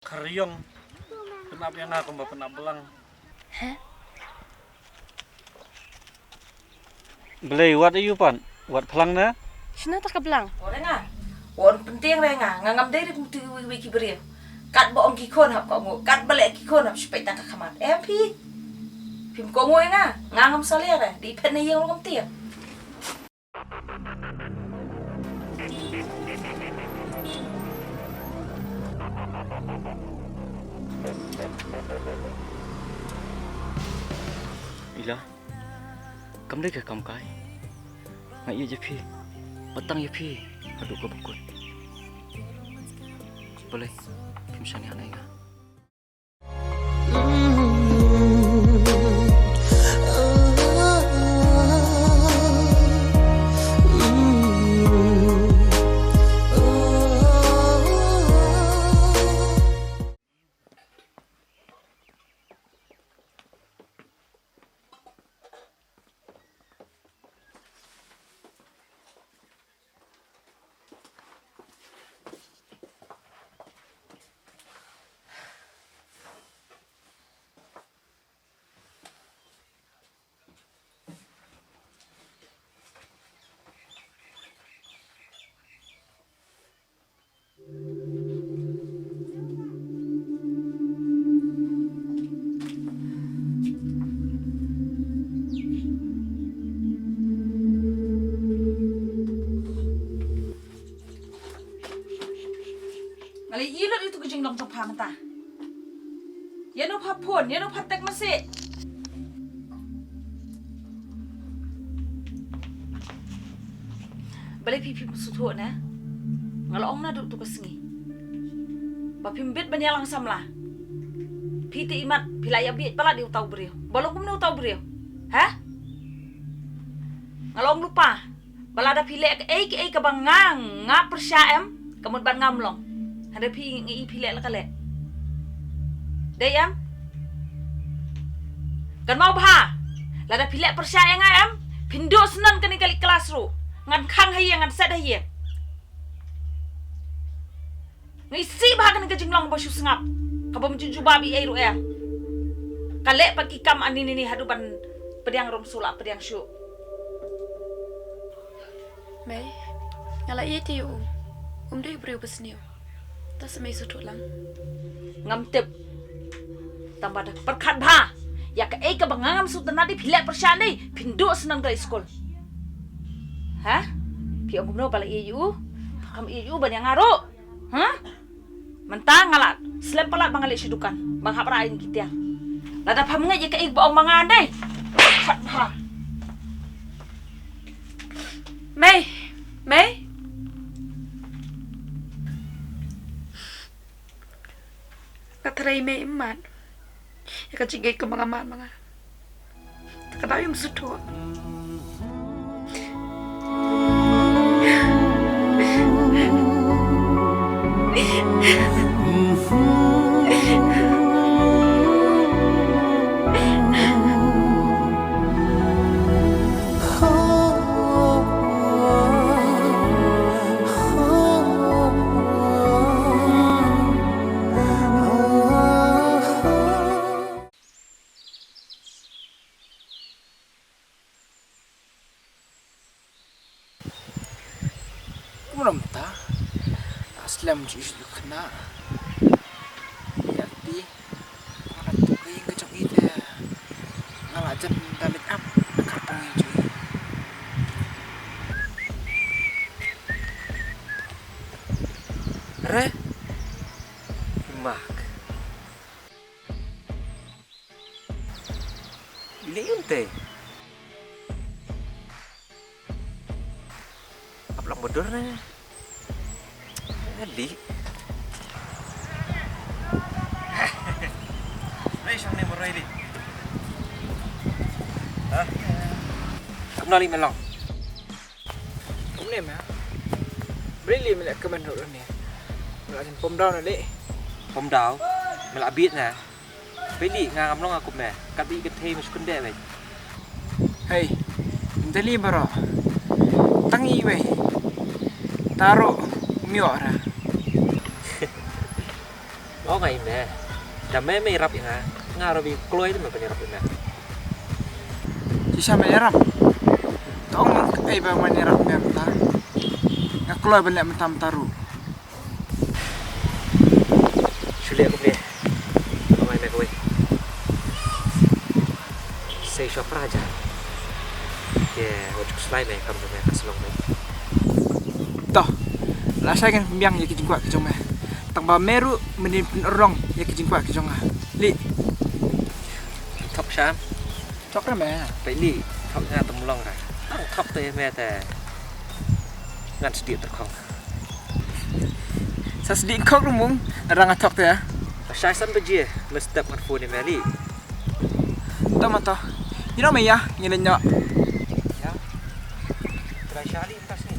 Karyong. Kenapa yang aku mbak pernah belang? Hah? Belai wat ayu pan? Wat pelang na? Sina tak kebelang. Orang ah, orang penting renga, ngam dari bukti wiki beri. Kat boong kikon hap kau, kat balik kikon hap supaya tangkap kamat. Pi, pim kau ngoi nga, ngam salera, di pen yang orang tiap. Ila, kamu lagi kamu kai? Ngai ye jepi, batang ye pi, aduk kau bukut. Boleh, Pynskhemlang yang lain. Ngali ilot itu kejeng dong tong pamata. Ya no papun, ya no patek masih. Balik pipi musuh na. Ngalong na duk tu kesengi. Bapimbit banyalang samla. Piti imat pilaya biat pala di utau beriu. Balong kum na utau beriu. Hah? Ngalong lupa. Balada pilek ke bangang ngap persyaem kamut ban ngamlong. Ada pi ngi pilek la kale. Dayam. Kan mau bah. Lada pilek persyaem ngam. Pindo senan kan kali kelas ru. Ngan khang hai ngan set hai. Ngisi bah kan kejenglang bosu sengap. Kabo menjuju babi ai ru ya. Kale pagi kam anin ini haduban pediang rom sulap pediang syu. Mai, ngala iya tiu. Dei beriu besniu. Tas mai sutut lang. Ngam tip. Tambah dah perkat bah. Ya ke ka bangangam sutan nadi pilek persyaem dei. Pindo senang ke sekolah. Hah? Pi aku no bala iu. Kam iu ban yang ngaro. Hah? Mentang ngalat. Selem palat bangalik sidukan. Bang hap rain kita. Lada pamunga je ke baong mangan dei. Fat bah. Mai. Katarai mai emat. Ya kacigai ke mga mga. Takadaw yung suto. Ramta aslam jus kena jadi orang tu kayak kecok itu ngalah jam dalit up Kharkongor cuy re mak ini unte apa bodor nih Ali. Ay, siyang ni mo Riley. Hah? Kamu nali melang. Kamu ni mah. Beli melak ke mana orang ni? Melak jen pom daun nali. Pom daun, melak bit na. Beli ngam long aku meh. Kati kethe masuk kende weh. Hei, dali baro. Tangi weh. Taruh miora. Oh ngai me. Dah me me rap yang ngarabi kloi tu me penyerap me. Sisa menyerap. Tong ai ba menyerap me ta. Ngakloi banyak mentam taru. Sulit aku ni. Oh ngai me koi. Saya shop raja. Yeah, wajib slide me kamu me kaslong me. Toh. Lah saya kan biang ya kijing kuat kijong me. Tang ba meru menin rong ya kijing kuat kijong ah. Li. Top sham. Chok ra me. Pai li. Top nga Umlong ra. Tang top te me te. Ngan sedih terkong. Sa sedih kok rumung rang atok te ya. Saya san beje mesti dapat phone ni meli. Toh mata. You know me ya, ngene nyok. Ya. Try shali tas ni.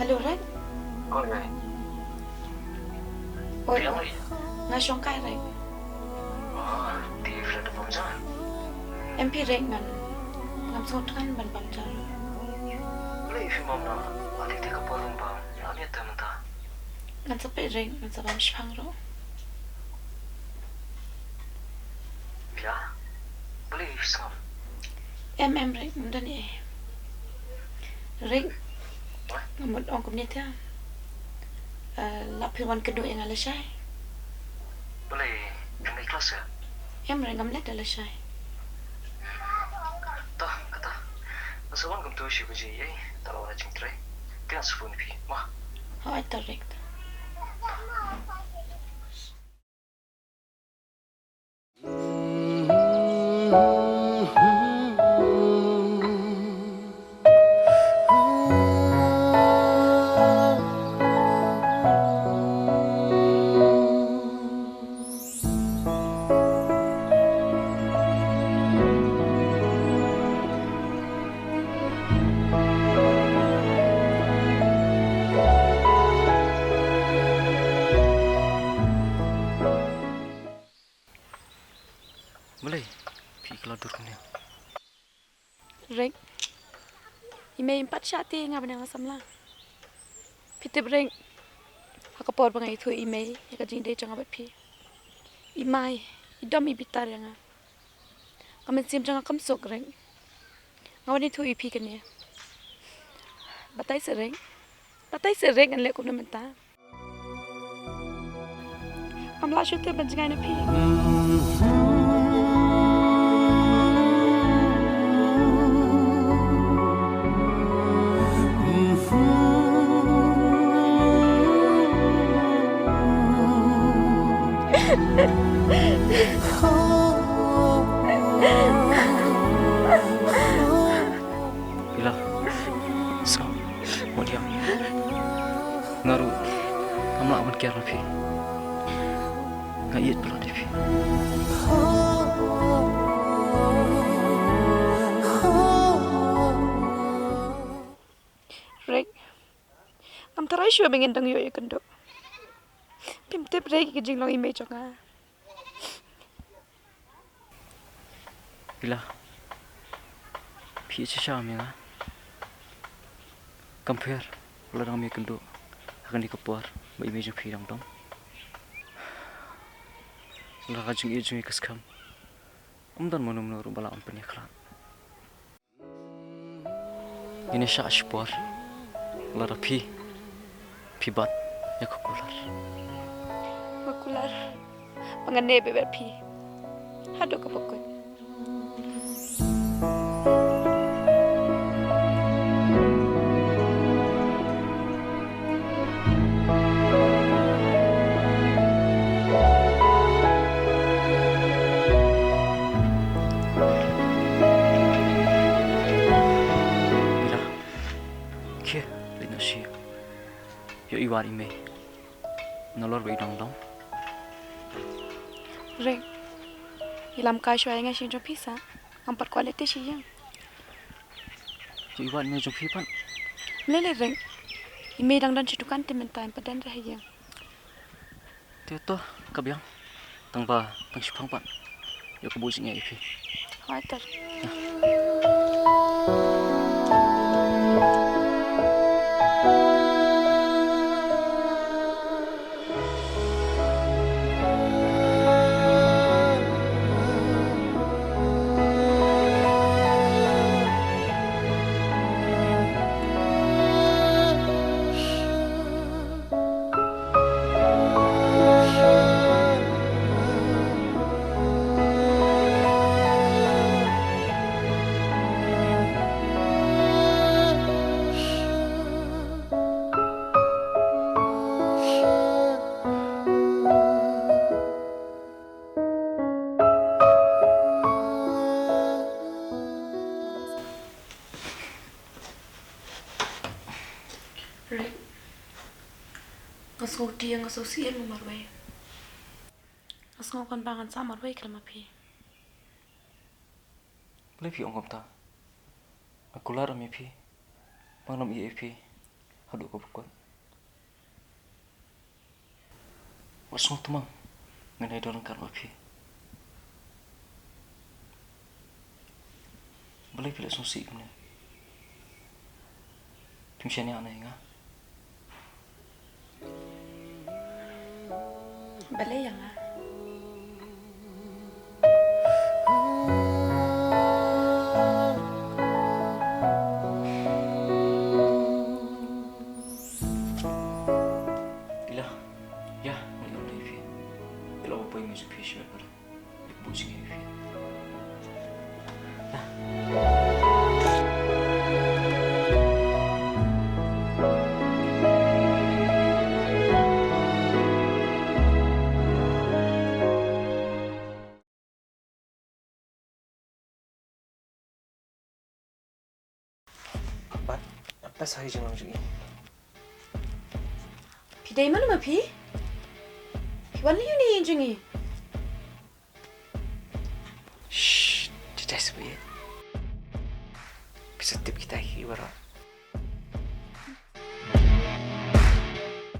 Hello, Ren. Kon ngai. Oi, ngasong kai Ren. Di flat pom sa. Em pi Ren man. Ngam sot kan ban ban jar. Boleh fi mom na. Ati te ka polum ba. Ya ni ta mata. Ngam sa pe Ren, ngam sa bam shpang ro. Ya. Boleh fi sam. Em Ren, ngam dan e. Ren. Ngam ong kum ni ta. Lap pi wan kedua yang ala syai. Boleh yang ikhlas ya. Em Ren ngam let ala syai. Tah kata. Masawan kum tu shi buji ye. Kalau nak jing try. Kan sufun pi. Wah. Ha ai tarek. Boleh. Pi kalau dur ni. Ren. Ime empat syati ngam nang samla. Pitip Ren. Hakapor bangai thu ime ya ka jing de chang abat pi. Imai idom ibitar yang. Kamen sim chang kam sok Ren. Ngawani thu ipi kan ya. Batai sereng. Batai sereng an le kum na menta. Amla syute banjingai na pi. Bila. So. Mau dia. Ngaru. Amla aman kiar pi. Ngait pula dia pi. Rek. Am tarai syua bengin dang yo ya kendo. Pim tip rek ke jing long ime chonga. Bila. Pi cha mi nga. Compare. Pula dang mi kendo. Akan dikepor. Ba ime jong pi dang dong. Lah kajing ijung ikeskam. Dan menur bala ampun ya kelan. Ini syak spor. Lara pi bat ya kukular. Makular. Pangane beber pi. Hado ka pokon. Yo iwar ime. Nolor bai dong dong. Rek. Ilam ka syua nga sing pisa. Ampat kualiti siya. Yo iwar ime jong pipan. Lele reng. Ime dang dan cidukan tementai padan rahayang. Tiyo to, kabyang. Tangba, pangsipang pan. Yo kebusin ya ipi. Hoitar. Ngasau dia ngasau sian marway. Ngasau kan bangan sama marway kelama pi. Boleh pi ongkom ta. Aku lar mi pi. Manam iya pi. Hadu ko bukot. Wasung tumang. Nganai dorang kan pi. Boleh pilih susi kene. Timsiani aneh nga. BALEI yang ah. Ila, ya, boleh boleh pi. Ila apa yang masuk pi sih pada. Bucing pi. Apa sahaja jangan macam ini. Pidai mana ma pi? Piwan ni ni jengi. Shh, tidak sebenarnya. Bisa tip kita ibarat.